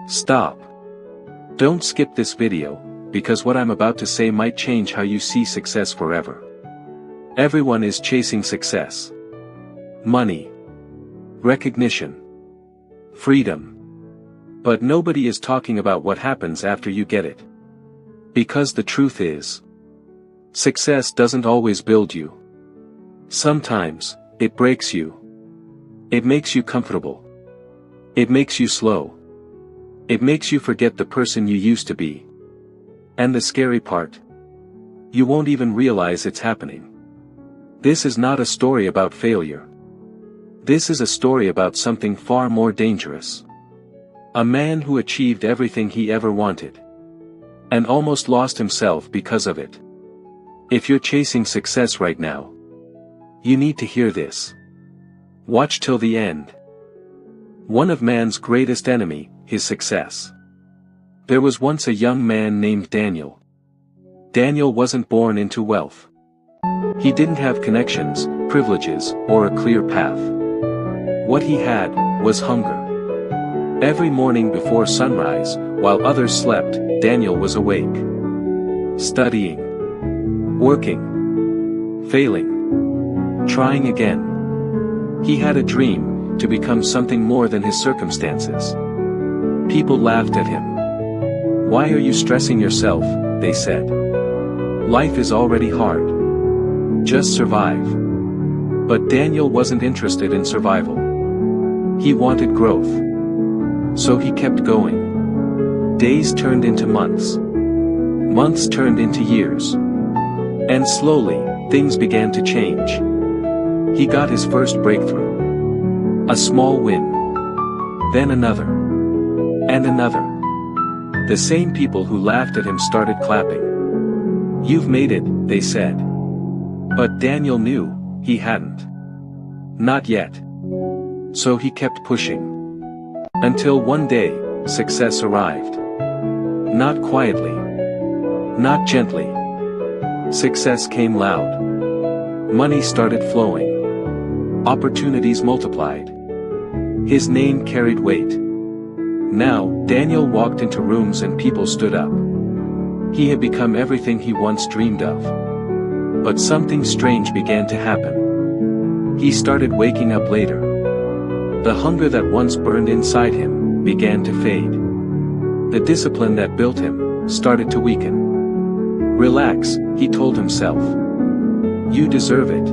Stop. Don't skip this video, because what I'm about to say might change how you see success forever. Everyone is chasing success. Money. Recognition. Freedom. But nobody is talking about what happens after you get it. Because the truth is, success doesn't always build you. Sometimes, it breaks you. It makes you comfortable. It makes you slow. It makes you forget the person you used to be. And the scary part? You won't even realize it's happening. This is not a story about failure. This is a story about something far more dangerous. A man who achieved everything he ever wanted. And almost lost himself because of it. If you're chasing success right now, you need to hear this. Watch till the end. One of man's greatest enemy, his success. There was once a young man named Daniel. Daniel wasn't born into wealth. He didn't have connections, privileges, or a clear path. What he had was hunger. Every morning before sunrise, while others slept, Daniel was awake. Studying. Working. Failing. Trying again. He had a dream, to become something more than his circumstances. People laughed at him. "Why are you stressing yourself?" they said. "Life is already hard. Just survive." But Daniel wasn't interested in survival. He wanted growth. So he kept going. Days turned into months. Months turned into years. And slowly, things began to change. He got his first breakthrough. A small win. Then another. And another. The same people who laughed at him started clapping. "You've made it," they said. But Daniel knew, he hadn't. Not yet. So he kept pushing. Until one day, success arrived. Not quietly. Not gently. Success came loud. Money started flowing. Opportunities multiplied. His name carried weight. Now, Daniel walked into rooms and people stood up. He had become everything he once dreamed of. But something strange began to happen. He started waking up later. The hunger that once burned inside him began to fade. The discipline that built him started to weaken. "Relax," he told himself. "You deserve it."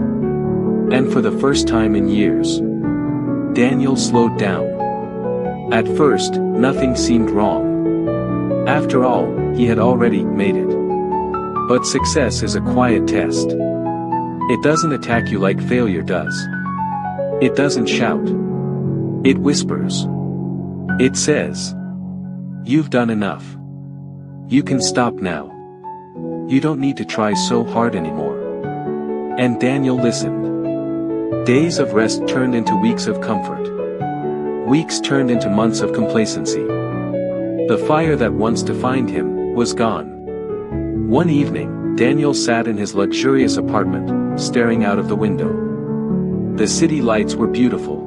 And for the first time in years, Daniel slowed down. At first, nothing seemed wrong. After all, he had already made it. But success is a quiet test. It doesn't attack you like failure does. It doesn't shout. It whispers. It says, "You've done enough. You can stop now. You don't need to try so hard anymore." And Daniel listened. Days of rest turned into weeks of comfort. Weeks turned into months of complacency. The fire that once defined him was gone. One evening, Daniel sat in his luxurious apartment, staring out of the window. The city lights were beautiful.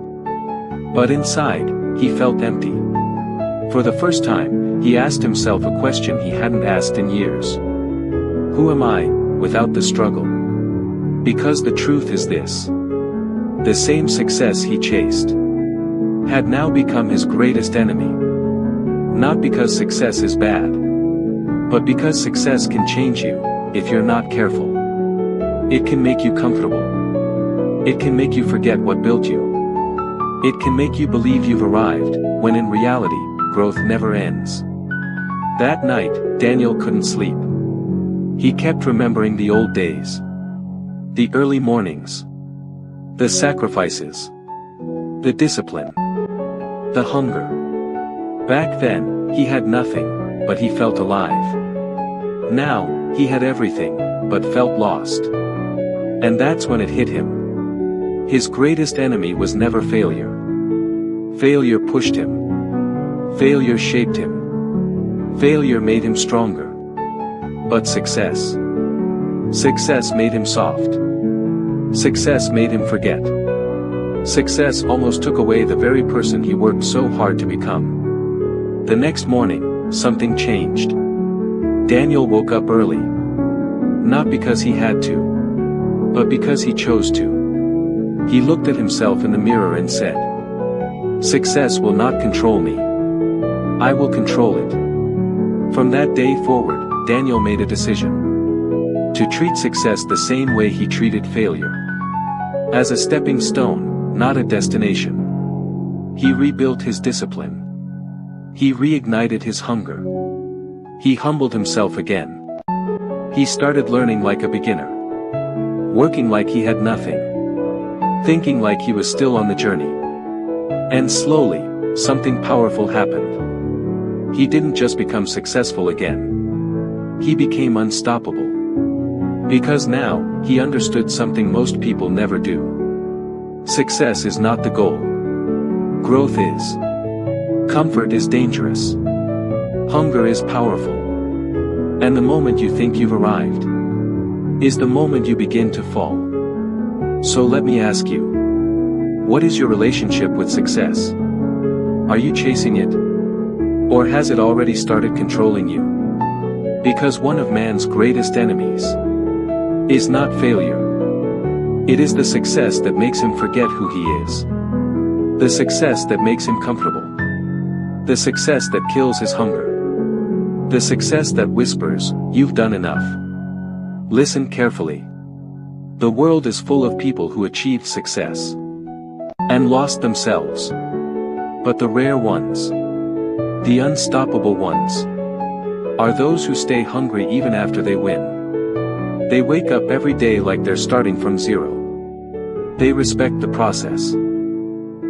But inside, he felt empty. For the first time, he asked himself a question he hadn't asked in years. Who am I, without the struggle? Because the truth is this. The same success he chased had now become his greatest enemy. Not because success is bad, but because success can change you, if you're not careful. It can make you comfortable. It can make you forget what built you. It can make you believe you've arrived, when in reality, growth never ends. That night, Daniel couldn't sleep. He kept remembering the old days. The early mornings. The sacrifices. The discipline. The hunger. Back then, he had nothing, but he felt alive. Now, he had everything, but felt lost. And that's when it hit him. His greatest enemy was never failure. Failure pushed him. Failure shaped him. Failure made him stronger. But success. Success made him soft. Success made him forget. Success almost took away the very person he worked so hard to become. The next morning, something changed. Daniel woke up early. Not because he had to, but because he chose to. He looked at himself in the mirror and said, "Success will not control me. I will control it." From that day forward, Daniel made a decision to treat success the same way he treated failure. As a stepping stone, not a destination. He rebuilt his discipline. He reignited his hunger. He humbled himself again. He started learning like a beginner. Working like he had nothing. Thinking like he was still on the journey. And slowly, something powerful happened. He didn't just become successful again. He became unstoppable. Because now, he understood something most people never do. Success is not the goal. Growth is. Comfort is dangerous. Hunger is powerful. And the moment you think you've arrived is the moment you begin to fall. So let me ask you, what is your relationship with success? Are you chasing it? Or has it already started controlling you? Because one of man's greatest enemies is not failure. It is the success that makes him forget who he is. The success that makes him comfortable. The success that kills his hunger. The success that whispers, "You've done enough." Listen carefully. The world is full of people who achieved success and lost themselves. But the rare ones, the unstoppable ones, are those who stay hungry even after they win. They wake up every day like they're starting from zero. They respect the process.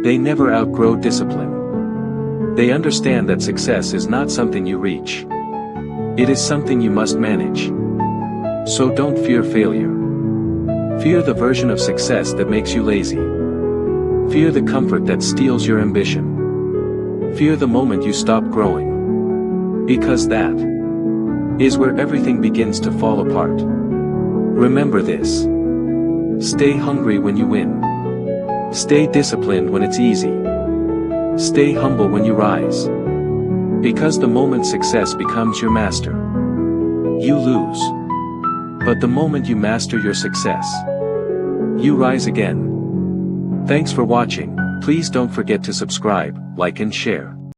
They never outgrow discipline. They understand that success is not something you reach. It is something you must manage. So don't fear failure. Fear the version of success that makes you lazy. Fear the comfort that steals your ambition. Fear the moment you stop growing. Because that is where everything begins to fall apart. Remember this. Stay hungry when you win. Stay disciplined when it's easy. Stay humble when you rise. Because the moment success becomes your master, you lose. But the moment you master your success, you rise again. Thanks for watching. Please don't forget to subscribe, like and share.